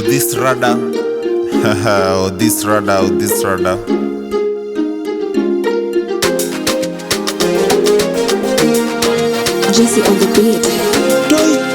this radar. Oh, this radar. Jesse on the beat.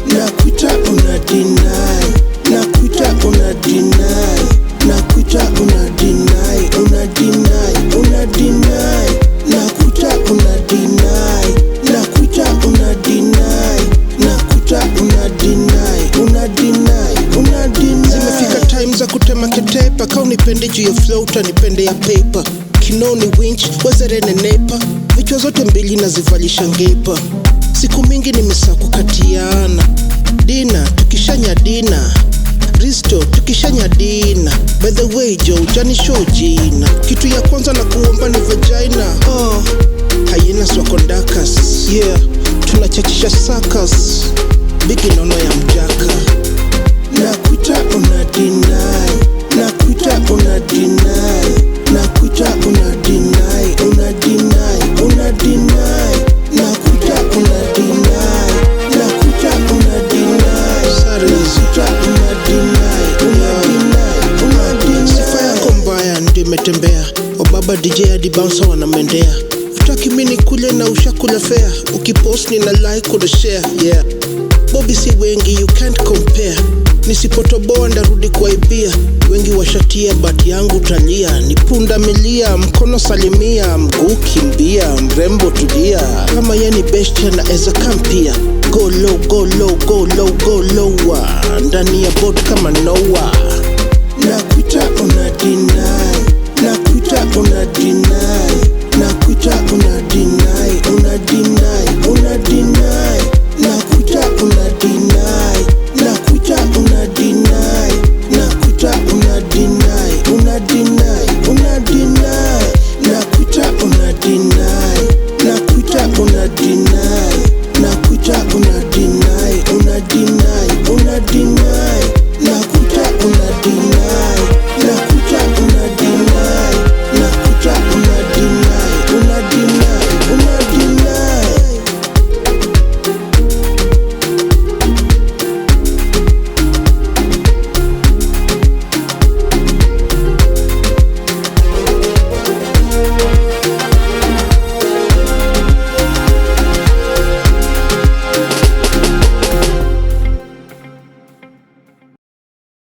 Nakuita una deny, nakuita una deny, nakuita una deny, una deny, una deny, nakuita una deny, nakuita una deny, nakuita una deny, una deny, una deny. Zimefika time za kutema ketepa, kau nipende juu ya flow utanipende ya paper. Kinoni winch, wazere nenepa, vichwa zote mbili nazivalisha ngepa. Siku mingi nimesa kukatiana Dina, tukishanya dina Risto, tukishanya dina. By the way Joe, jani show jina. Kitu ya kwanza na kuomba ni vagina. Hyenas wa kondakas. Yeah, tunachachisha sakas. Bigi nono ya mjaka. Nakuita una deny, nakuita una deny, nakuita una deny, una deny, una deny, nakuita una deny, nakuita una deny, nakuita una deny, una deny, una deny. Sifa yako mbaya ndio imetembea, wababa DJ hadi bouncer wanamendea. Utaki mini kule na ushakula fair, ukipost ni na like kuna share. Yeah, Bobby si wengi, you can't compare. Nisipotoboa ndarudi kuaibia. Wengi washatia but yangu talia. Ni punda milia, mkono salimia, mguu kimbia, mrembo tulia. Kama yeni bestia na eza kampia. Go low, go low, go low, go lower. Ndani ya boat kama Noah. Nakuita una deny, nakuita una deny, nakuita una deny.